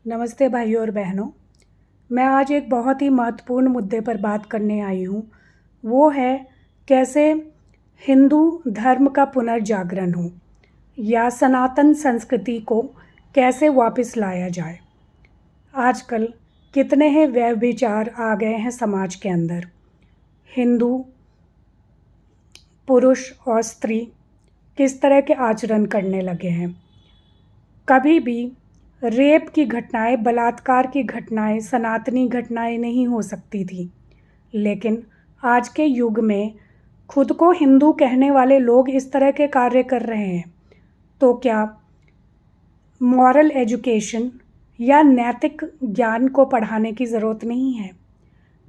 नमस्ते भाइयों और बहनों। मैं आज एक बहुत ही महत्वपूर्ण मुद्दे पर बात करने आई हूँ। वो है कैसे हिंदू धर्म का पुनर्जागरण हो या सनातन संस्कृति को कैसे वापस लाया जाए। आजकल कितने ही व्यभिचार आ गए हैं समाज के अंदर। हिंदू पुरुष और स्त्री किस तरह के आचरण करने लगे हैं। कभी भी रेप की घटनाएं, बलात्कार की घटनाएं सनातनी घटनाएं नहीं हो सकती थी, लेकिन आज के युग में खुद को हिंदू कहने वाले लोग इस तरह के कार्य कर रहे हैं। तो क्या मॉरल एजुकेशन या नैतिक ज्ञान को पढ़ाने की ज़रूरत नहीं है?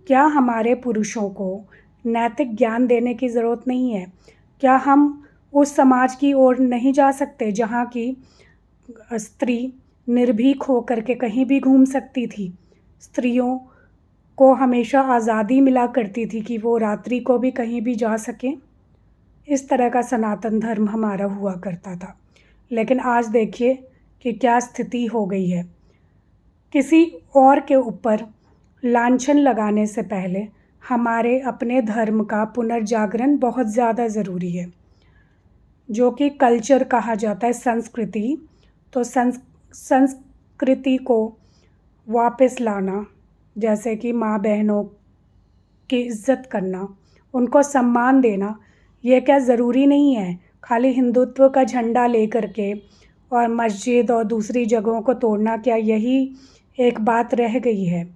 क्या हमारे पुरुषों को नैतिक ज्ञान देने की ज़रूरत नहीं है? क्या हम उस समाज की ओर नहीं जा सकते जहाँ की स्त्री निर्भीक होकर के कहीं भी घूम सकती थी? स्त्रियों को हमेशा आज़ादी मिला करती थी कि वो रात्रि को भी कहीं भी जा सकें। इस तरह का सनातन धर्म हमारा हुआ करता था। लेकिन आज देखिए कि क्या स्थिति हो गई है। किसी और के ऊपर लांछन लगाने से पहले हमारे अपने धर्म का पुनर्जागरण बहुत ज़्यादा ज़रूरी है, जो कि कल्चर कहा जाता है, संस्कृति। तो संस्कृति को वापस लाना, जैसे कि माँ बहनों की इज़्ज़त करना, उनको सम्मान देना, ये क्या ज़रूरी नहीं है खाली हिंदुत्व का झंडा लेकर के और मस्जिद और दूसरी जगहों को तोड़ना, क्या यही एक बात रह गई है?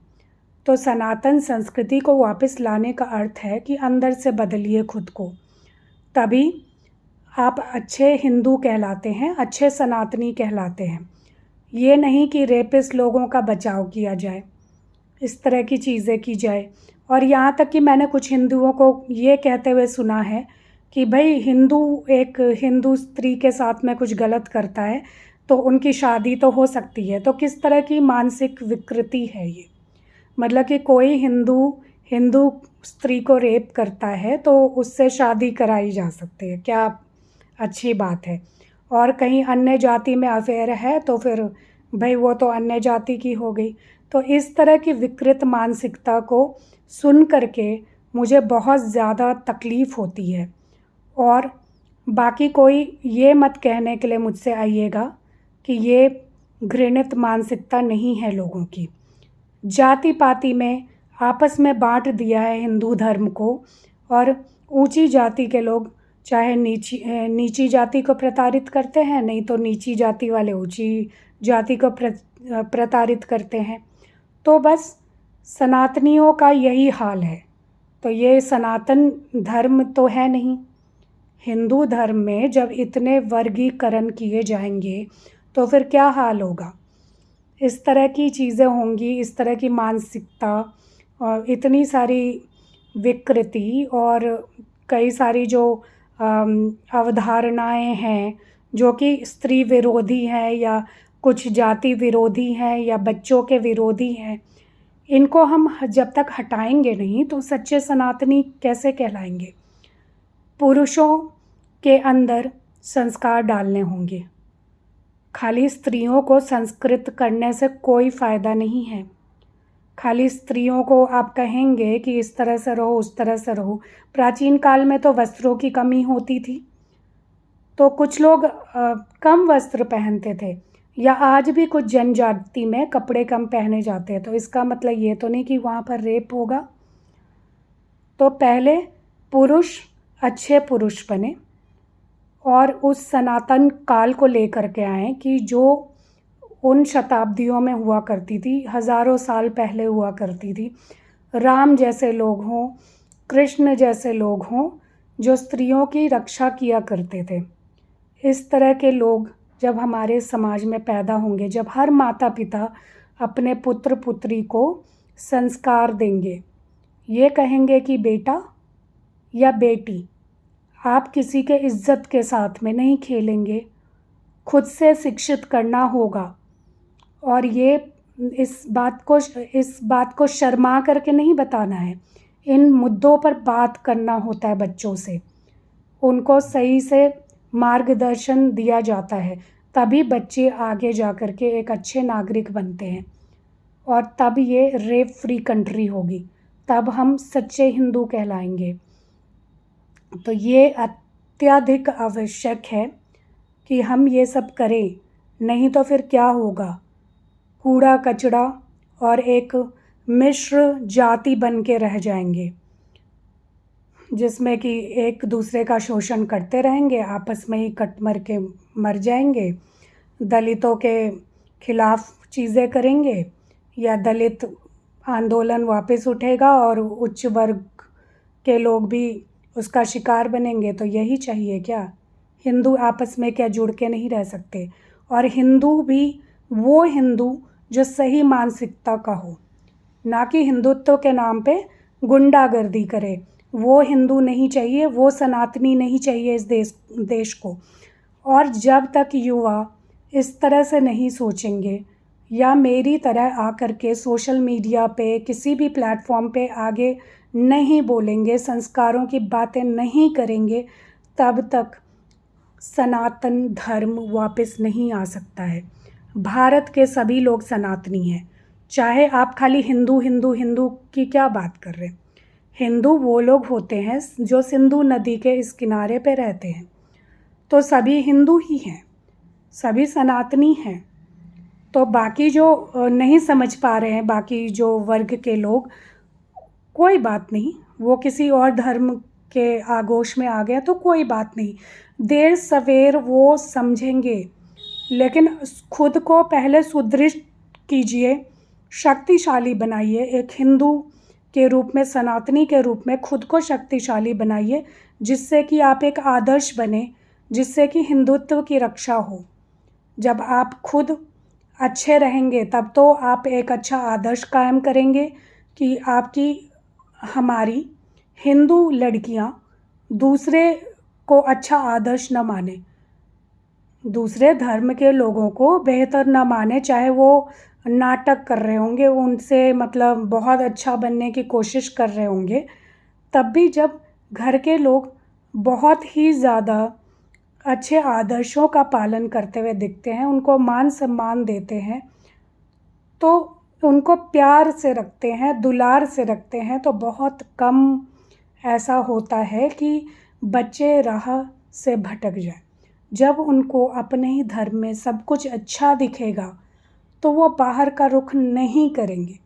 तो सनातन संस्कृति को वापस लाने का अर्थ है कि अंदर से बदलिए खुद को, तभी आप अच्छे हिंदू कहलाते हैं, अच्छे सनातनी कहलाते हैं। ये नहीं कि रेपिस्ट लोगों का बचाव किया जाए, इस तरह की चीज़ें की जाए। और यहाँ तक कि मैंने कुछ हिंदुओं को ये कहते हुए सुना है कि भाई एक हिंदू स्त्री के साथ में कुछ गलत करता है तो उनकी शादी तो हो सकती है। तो किस तरह की मानसिक विकृति है ये? मतलब कि कोई हिंदू स्त्री को रेप करता है तो उससे शादी कराई जा सकती है, क्या अच्छी बात है? और कहीं अन्य जाति में अफेयर है तो फिर भाई वो तो अन्य जाति की हो गई। तो इस तरह की विकृत मानसिकता को सुन करके मुझे बहुत ज़्यादा तकलीफ़ होती है। और बाकी कोई ये मत कहने के लिए मुझसे आइएगा कि ये घृणित मानसिकता नहीं है लोगों की। जाति पाति में आपस में बांट दिया है हिंदू धर्म को, और ऊंची जाति के लोग चाहे नीची जाति को प्रताड़ित करते हैं, नहीं तो नीची जाति वाले ऊंची जाति को प्रताड़ित करते हैं। तो बस सनातनियों का यही हाल है। तो ये सनातन धर्म तो है नहीं। हिंदू धर्म में जब इतने वर्गीकरण किए जाएंगे तो फिर क्या हाल होगा? इस तरह की चीज़ें होंगी, इस तरह की मानसिकता और इतनी सारी विकृति और कई सारी जो अवधारणाएं हैं जो कि स्त्री विरोधी हैं या कुछ जाति विरोधी हैं या बच्चों के विरोधी हैं, इनको हम जब तक हटाएंगे नहीं तो सच्चे सनातनी कैसे कहलाएंगे? पुरुषों के अंदर संस्कार डालने होंगे। खाली स्त्रियों को संस्कृत करने से कोई फ़ायदा नहीं है। खाली स्त्रियों को आप कहेंगे कि इस तरह से रहो, उस तरह से रहो। प्राचीन काल में तो वस्त्रों की कमी होती थी, तो कुछ लोग कम वस्त्र पहनते थे, या आज भी कुछ जनजाति में कपड़े कम पहने जाते हैं। तो इसका मतलब ये तो नहीं कि वहाँ पर रेप होगा। तो पहले पुरुष अच्छे पुरुष बने और उस सनातन काल को लेकर के आए कि जो उन शताब्दियों में हुआ करती थी, हज़ारों साल पहले हुआ करती थी। राम जैसे लोग हों, कृष्ण जैसे लोग हों, जो स्त्रियों की रक्षा किया करते थे। इस तरह के लोग जब हमारे समाज में पैदा होंगे, जब हर माता पिता अपने पुत्र पुत्री को संस्कार देंगे, ये कहेंगे कि बेटा या बेटी, आप किसी के इज़्ज़त के साथ में नहीं खेलेंगे, खुद से शिक्षित करना होगा। और ये इस बात को शर्मा करके नहीं बताना है, इन मुद्दों पर बात करना होता है बच्चों से, उनको सही से मार्गदर्शन दिया जाता है तभी बच्चे आगे जा कर के एक अच्छे नागरिक बनते हैं, और तब ये रेप फ्री कंट्री होगी, तब हम सच्चे हिंदू कहलाएंगे। तो ये अत्यधिक आवश्यक है कि हम ये सब करें, नहीं तो फिर क्या होगा, कूड़ा कचरा और एक मिश्र जाति बन के रह जाएंगे, जिसमें कि एक दूसरे का शोषण करते रहेंगे, आपस में ही कट मर के मर जाएंगे, दलितों के खिलाफ चीज़ें करेंगे, या दलित आंदोलन वापस उठेगा और उच्च वर्ग के लोग भी उसका शिकार बनेंगे। तो यही चाहिए क्या? हिंदू आपस में क्या जुड़ के नहीं रह सकते? और हिंदू भी वो हिंदू जो सही मानसिकता का हो, ना कि हिंदुत्व के नाम पे गुंडागर्दी करे, वो हिंदू नहीं चाहिए, वो सनातनी नहीं चाहिए इस देश को। और जब तक युवा इस तरह से नहीं सोचेंगे, या मेरी तरह आकर के सोशल मीडिया पे किसी भी प्लेटफॉर्म पे आगे नहीं बोलेंगे, संस्कारों की बातें नहीं करेंगे, तब तक सनातन धर्म वापस नहीं आ सकता है। भारत के सभी लोग सनातनी हैं, चाहे आप खाली हिंदू हिंदू हिंदू की क्या बात कर रहे हैं। हिंदू वो लोग होते हैं जो सिंधु नदी के इस किनारे पे रहते हैं, तो सभी हिंदू ही हैं, सभी सनातनी हैं। तो बाकी जो नहीं समझ पा रहे हैं, बाकी जो वर्ग के लोग, कोई बात नहीं, वो किसी और धर्म के आगोश में आ गए तो कोई बात नहीं, देर सवेर वो समझेंगे। लेकिन खुद को पहले सुदृढ़ कीजिए, शक्तिशाली बनाइए, एक हिंदू के रूप में, सनातनी के रूप में खुद को शक्तिशाली बनाइए, जिससे कि आप एक आदर्श बने, जिससे कि हिंदुत्व की रक्षा हो। जब आप खुद अच्छे रहेंगे तब तो आप एक अच्छा आदर्श कायम करेंगे कि आपकी, हमारी हिंदू लड़कियां दूसरे को अच्छा आदर्श न माने, दूसरे धर्म के लोगों को बेहतर न माने, चाहे वो नाटक कर रहे होंगे, उनसे मतलब बहुत अच्छा बनने की कोशिश कर रहे होंगे, तब भी जब घर के लोग बहुत ही ज़्यादा अच्छे आदर्शों का पालन करते हुए दिखते हैं, उनको मान सम्मान देते हैं, तो उनको प्यार से रखते हैं, दुलार से रखते हैं, तो बहुत कम ऐसा होता है कि बच्चे राह से भटक जाए। जब उनको अपने ही धर्म में सब कुछ अच्छा दिखेगा तो वो बाहर का रुख नहीं करेंगे।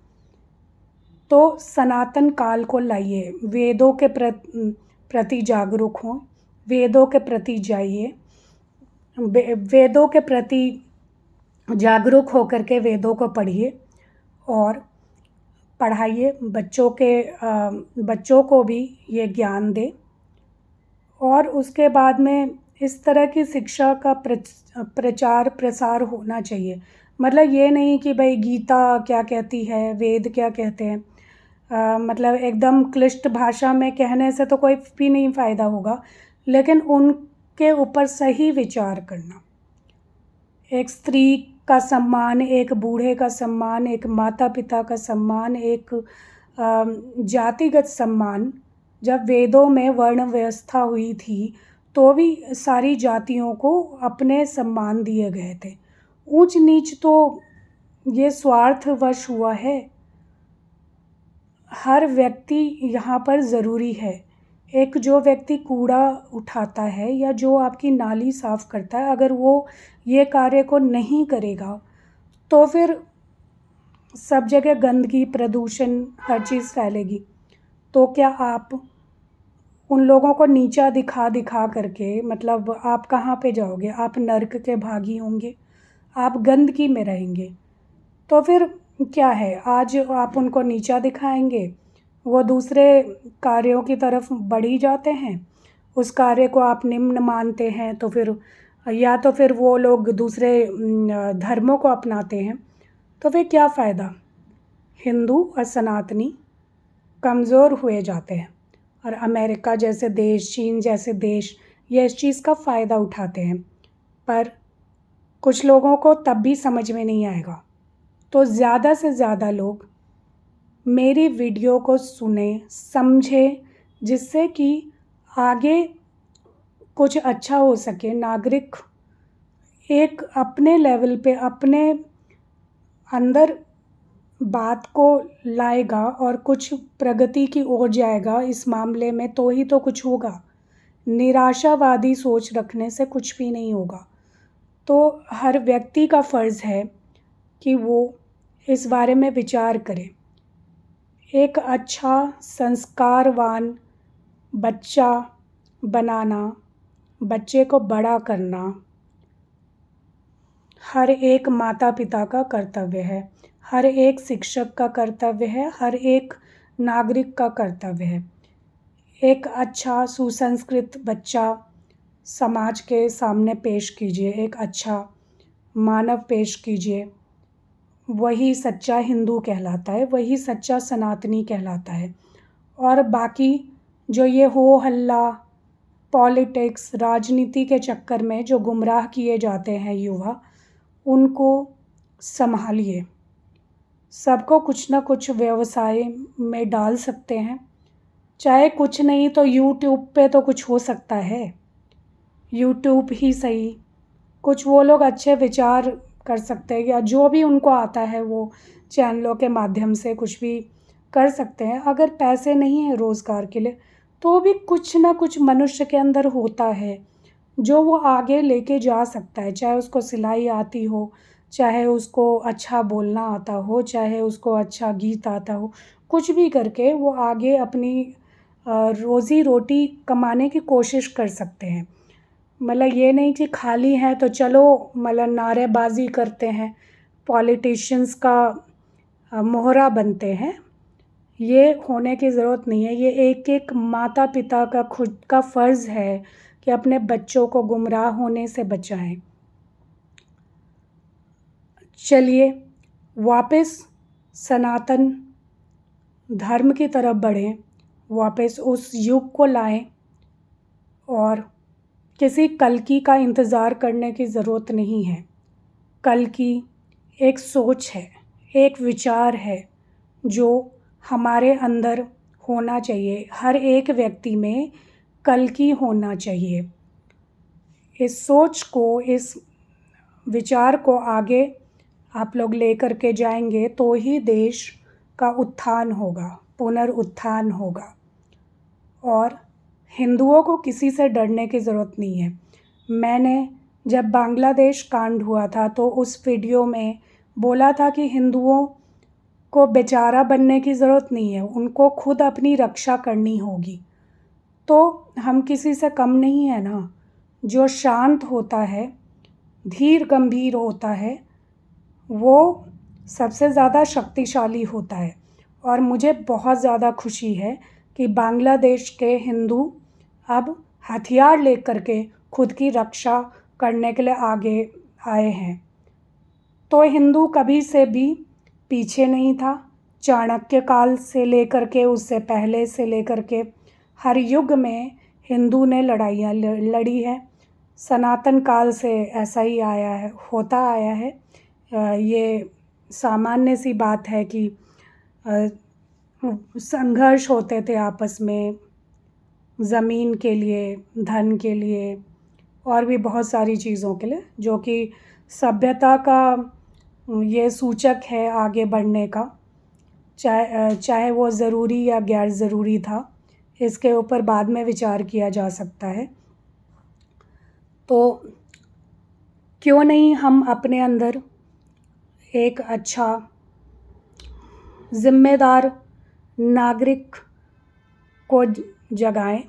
तो सनातन काल को लाइए, वेदों के प्रति जागरूक हों, वेदों के प्रति जाइए, वेदों के प्रति जागरूक होकर के वेदों को पढ़िए और पढ़ाइए, बच्चों को भी ये ज्ञान दे। और उसके बाद में इस तरह की शिक्षा का प्रचार प्रसार होना चाहिए। मतलब ये नहीं कि भाई गीता क्या कहती है, वेद क्या कहते हैं, मतलब एकदम क्लिष्ट भाषा में कहने से तो कोई भी नहीं फ़ायदा होगा, लेकिन उनके ऊपर सही विचार करना। एक स्त्री का सम्मान, एक बूढ़े का सम्मान, एक माता पिता का सम्मान, एक जातिगत सम्मान। जब वेदों में वर्ण व्यवस्था हुई थी तो भी सारी जातियों को अपने सम्मान दिए गए थे। ऊंच नीच तो ये स्वार्थवश हुआ है। हर व्यक्ति यहाँ पर ज़रूरी है। एक जो व्यक्ति कूड़ा उठाता है या जो आपकी नाली साफ़ करता है, अगर वो ये कार्य को नहीं करेगा तो फिर सब जगह गंदगी, प्रदूषण, हर चीज़ फैलेगी। तो क्या आप उन लोगों को नीचा दिखा दिखा करके, मतलब आप कहाँ पे जाओगे? आप नर्क के भागी होंगे, आप गंदगी में रहेंगे। तो फिर क्या है, आज आप उनको नीचा दिखाएंगे, वो दूसरे कार्यों की तरफ बढ़ ही जाते हैं, उस कार्य को आप निम्न मानते हैं, तो फिर या तो फिर वो लोग दूसरे धर्मों को अपनाते हैं, तो फिर क्या फ़ायदा? हिंदू और सनातनी कमज़ोर हुए जाते हैं, और अमेरिका जैसे देश, चीन जैसे देश ये इस चीज़ का फ़ायदा उठाते हैं। पर कुछ लोगों को तब भी समझ में नहीं आएगा। तो ज़्यादा से ज़्यादा लोग मेरी वीडियो को सुने, समझे, जिससे कि आगे कुछ अच्छा हो सके। नागरिक एक अपने लेवल पे अपने अंदर बात को लाएगा और कुछ प्रगति की ओर जाएगा इस मामले में, तो ही तो कुछ होगा। निराशावादी सोच रखने से कुछ भी नहीं होगा। तो हर व्यक्ति का फ़र्ज़ है कि वो इस बारे में विचार करे। एक अच्छा संस्कारवान बच्चा बनाना, बच्चे को बड़ा करना हर एक माता-पिता का कर्तव्य है, हर एक शिक्षक का कर्तव्य है, हर एक नागरिक का कर्तव्य है। एक अच्छा सुसंस्कृत बच्चा समाज के सामने पेश कीजिए, एक अच्छा मानव पेश कीजिए। वही सच्चा हिंदू कहलाता है, वही सच्चा सनातनी कहलाता है। और बाकी जो ये हो हल्ला, पॉलिटिक्स, राजनीति के चक्कर में जो गुमराह किए जाते हैं युवा, उनको संभालिए। सबको कुछ ना कुछ व्यवसाय में डाल सकते हैं, चाहे कुछ नहीं तो यूट्यूब पे तो कुछ हो सकता है। यूट्यूब ही सही, कुछ वो लोग अच्छे विचार कर सकते हैं या जो भी उनको आता है वो चैनलों के माध्यम से कुछ भी कर सकते हैं। अगर पैसे नहीं हैं रोज़गार के लिए, तो भी कुछ ना कुछ मनुष्य के अंदर होता है जो वो आगे लेके जा सकता है। चाहे उसको सिलाई आती हो, चाहे उसको अच्छा बोलना आता हो, चाहे उसको अच्छा गीत आता हो, कुछ भी करके वो आगे अपनी रोज़ी रोटी कमाने की कोशिश कर सकते हैं। मतलब ये नहीं कि खाली हैं तो चलो मतलब नारेबाज़ी करते हैं, पॉलिटिशियंस का मोहरा बनते हैं। ये होने की ज़रूरत नहीं है। ये एक-एक माता-पिता का खुद का फ़र्ज़ है कि अपने बच्चों को गुमराह होने से बचाएँ। चलिए वापस सनातन धर्म की तरफ बढ़ें, वापस उस युग को लाएँ और किसी कल्कि का इंतज़ार करने की ज़रूरत नहीं है। कल्कि एक सोच है, एक विचार है जो हमारे अंदर होना चाहिए। हर एक व्यक्ति में कल्कि होना चाहिए। इस सोच को, इस विचार को आगे आप लोग लेकर के जाएंगे तो ही देश का उत्थान होगा, पुनरुत्थान होगा। और हिंदुओं को किसी से डरने की ज़रूरत नहीं है। मैंने जब बांग्लादेश कांड हुआ था तो उस वीडियो में बोला था कि हिंदुओं को बेचारा बनने की ज़रूरत नहीं है, उनको खुद अपनी रक्षा करनी होगी। तो हम किसी से कम नहीं है ना। जो शांत होता है, धीर गंभीर होता है, वो सबसे ज़्यादा शक्तिशाली होता है। और मुझे बहुत ज़्यादा खुशी है कि बांग्लादेश के हिंदू अब हथियार लेकर के खुद की रक्षा करने के लिए आगे आए हैं। तो हिंदू कभी से भी पीछे नहीं था। चाणक्य काल से लेकर के, उससे पहले से लेकर के हर युग में हिंदू ने लड़ाइयाँ लड़ी है। सनातन काल से ऐसा ही आया है, होता आया है। ये सामान्य सी बात है कि संघर्ष होते थे आपस में ज़मीन के लिए, धन के लिए और भी बहुत सारी चीज़ों के लिए, जो कि सभ्यता का ये सूचक है आगे बढ़ने का। चाहे वो ज़रूरी या गैर ज़रूरी था, इसके ऊपर बाद में विचार किया जा सकता है। तो क्यों नहीं हम अपने अंदर एक अच्छा ज़िम्मेदार नागरिक को जगाएं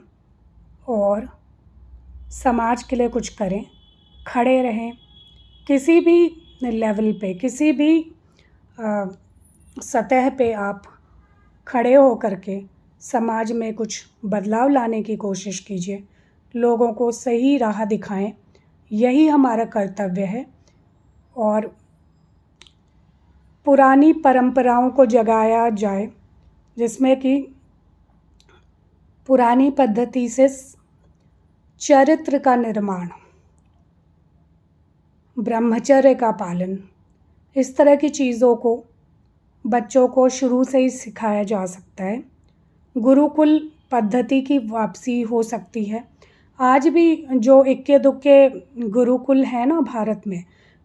और समाज के लिए कुछ करें, खड़े रहें। किसी भी लेवल पे, किसी भी सतह पे आप खड़े हो करके समाज में कुछ बदलाव लाने की कोशिश कीजिए, लोगों को सही राह दिखाएं। यही हमारा कर्तव्य है। और पुरानी परंपराओं को जगाया जाए, जिसमें कि पुरानी पद्धति से चरित्र का निर्माण, ब्रह्मचर्य का पालन, इस तरह की चीज़ों को बच्चों को शुरू से ही सिखाया जा सकता है। गुरुकुल पद्धति की वापसी हो सकती है। आज भी जो इक्के दुक्के गुरुकुल हैं ना भारत में,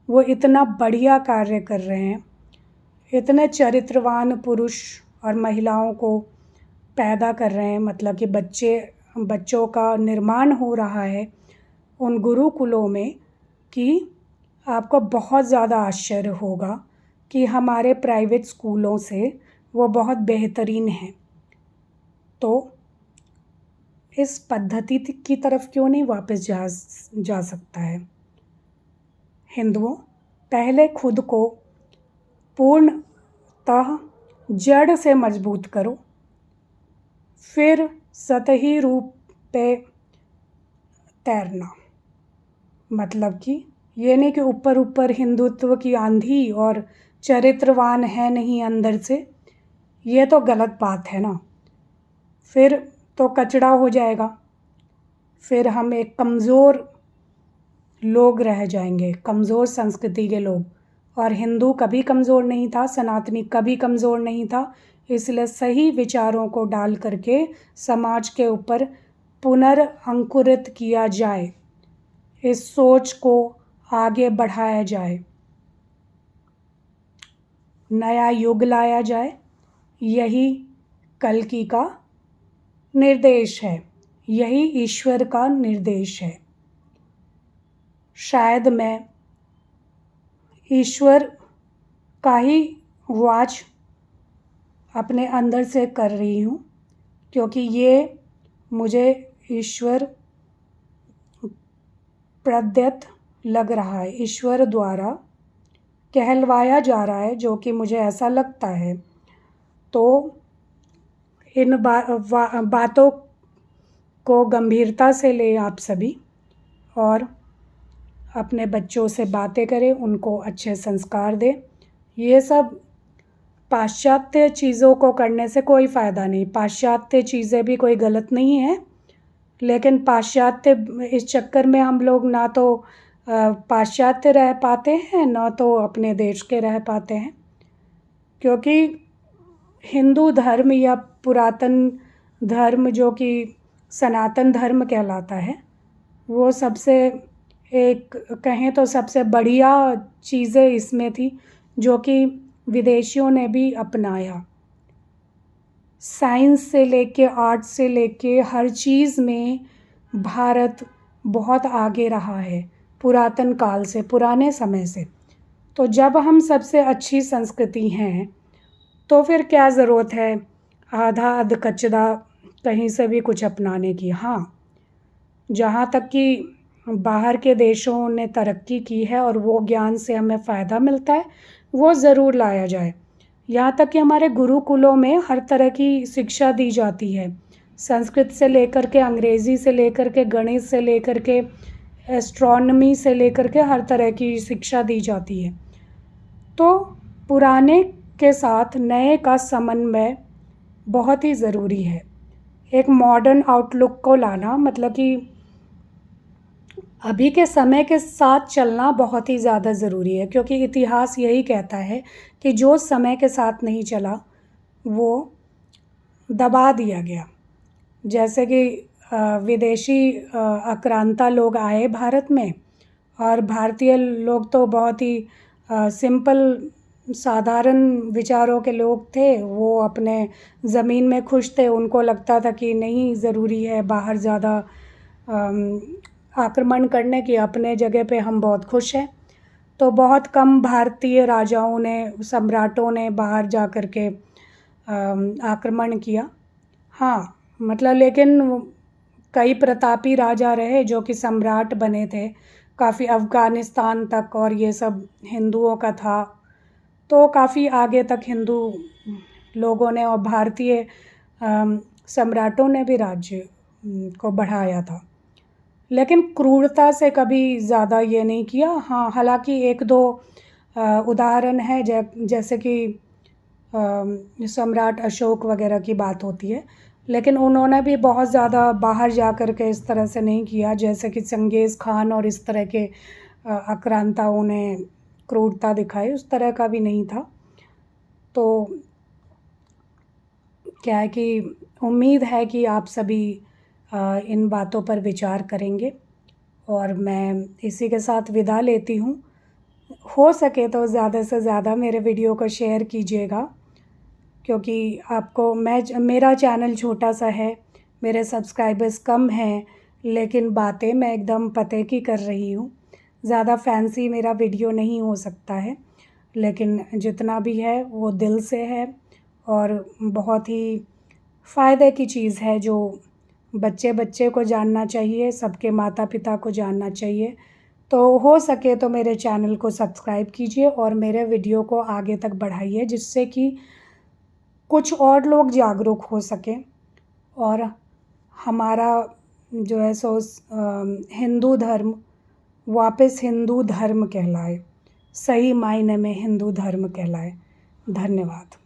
वो इतना बढ़िया कार्य कर रहे हैं, इतने चरित्रवान पुरुष और महिलाओं को पैदा कर रहे हैं, मतलब कि बच्चों का निर्माण हो रहा है उन गुरुकुलों में, कि आपको बहुत ज़्यादा आश्चर्य होगा कि हमारे प्राइवेट स्कूलों से वो बहुत बेहतरीन हैं। तो इस पद्धति की तरफ क्यों नहीं वापस जा सकता है? हिंदुओं, पहले खुद को पूर्णतः जड़ से मजबूत करो, फिर सतही रूप पे तैरना। मतलब कि ये नहीं कि ऊपर ऊपर हिंदुत्व की आंधी और चरित्रवान है नहीं अंदर से, ये तो गलत बात है ना। फिर तो कचड़ा हो जाएगा, फिर हम एक कमज़ोर लोग रह जाएंगे, कमज़ोर संस्कृति के लोग। और हिंदू कभी कमज़ोर नहीं था, सनातनी कभी कमज़ोर नहीं था। इसलिए सही विचारों को डाल करके समाज के ऊपर पुनर्अंकुरित किया जाए, इस सोच को आगे बढ़ाया जाए, नया युग लाया जाए। यही कल्कि का निर्देश है, यही ईश्वर का निर्देश है। शायद मैं ईश्वर का ही वाच अपने अंदर से कर रही हूँ, क्योंकि ये मुझे ईश्वर प्रदत्त लग रहा है, ईश्वर द्वारा कहलवाया जा रहा है, जो कि मुझे ऐसा लगता है। तो इन बातों को गंभीरता से लें आप सभी, और अपने बच्चों से बातें करें, उनको अच्छे संस्कार दें। ये सब पाश्चात्य चीज़ों को करने से कोई फ़ायदा नहीं। पाश्चात्य चीज़ें भी कोई गलत नहीं है, लेकिन पाश्चात्य इस चक्कर में हम लोग ना तो पाश्चात्य रह पाते हैं, ना तो अपने देश के रह पाते हैं। क्योंकि हिंदू धर्म या पुरातन धर्म, जो कि सनातन धर्म कहलाता है, वो सबसे एक कहें तो सबसे बढ़िया चीज़ें इसमें थी, जो कि विदेशियों ने भी अपनाया। साइंस से लेके आर्ट से लेके हर चीज़ में भारत बहुत आगे रहा है, पुरातन काल से, पुराने समय से। तो जब हम सबसे अच्छी संस्कृति हैं, तो फिर क्या ज़रूरत है आधा अध कचरा कहीं से भी कुछ अपनाने की। हाँ, जहाँ तक कि बाहर के देशों ने तरक्की की है और वो ज्ञान से हमें फ़ायदा मिलता है, वो ज़रूर लाया जाए। यहाँ तक कि हमारे गुरुकुलों में हर तरह की शिक्षा दी जाती है, संस्कृत से लेकर के, अंग्रेज़ी से लेकर के, गणित से लेकर के, एस्ट्रोनॉमी से लेकर के हर तरह की शिक्षा दी जाती है। तो पुराने के साथ नए का समन्वय बहुत ही ज़रूरी है। एक मॉडर्न आउटलुक को लाना, मतलब कि अभी के समय के साथ चलना बहुत ही ज़्यादा ज़रूरी है, क्योंकि इतिहास यही कहता है कि जो समय के साथ नहीं चला वो दबा दिया गया। जैसे कि विदेशी आक्रांता लोग आए भारत में, और भारतीय लोग तो बहुत ही सिंपल साधारण विचारों के लोग थे। वो अपने ज़मीन में खुश थे, उनको लगता था कि नहीं ज़रूरी है बाहर ज़्यादा आक्रमण करने की, अपने जगह पे हम बहुत खुश हैं। तो बहुत कम भारतीय राजाओं ने, सम्राटों ने बाहर जा कर के आक्रमण किया। हाँ, मतलब लेकिन कई प्रतापी राजा रहे जो कि सम्राट बने थे, काफ़ी अफ़गानिस्तान तक, और ये सब हिंदुओं का था। तो काफ़ी आगे तक हिंदू लोगों ने और भारतीय सम्राटों ने भी राज्य को बढ़ाया था, लेकिन क्रूरता से कभी ज़्यादा ये नहीं किया। हाँ, हालांकि एक दो उदाहरण है, जैसे कि सम्राट अशोक वगैरह की बात होती है, लेकिन उन्होंने भी बहुत ज़्यादा बाहर जा कर के इस तरह से नहीं किया, जैसे कि चंगेज़ खान और इस तरह के आक्रांताओं ने क्रूरता दिखाई, उस तरह का भी नहीं था। तो क्या है कि उम्मीद है कि आप सभी इन बातों पर विचार करेंगे। और मैं इसी के साथ विदा लेती हूँ। हो सके तो ज़्यादा से ज़्यादा मेरे वीडियो को शेयर कीजिएगा, क्योंकि आपको मेरा चैनल छोटा सा है, मेरे सब्सक्राइबर्स कम हैं, लेकिन बातें मैं एकदम पते की कर रही हूँ। ज़्यादा फैंसी मेरा वीडियो नहीं हो सकता है, लेकिन जितना भी है वो दिल से है और बहुत ही फ़ायदे की चीज़ है, जो बच्चे को जानना चाहिए, सबके माता पिता को जानना चाहिए। तो हो सके तो मेरे चैनल को सब्सक्राइब कीजिए और मेरे वीडियो को आगे तक बढ़ाइए, जिससे कि कुछ और लोग जागरूक हो सकें और हमारा जो है सो हिंदू धर्म वापस हिंदू धर्म कहलाए, सही मायने में हिंदू धर्म कहलाए। धन्यवाद।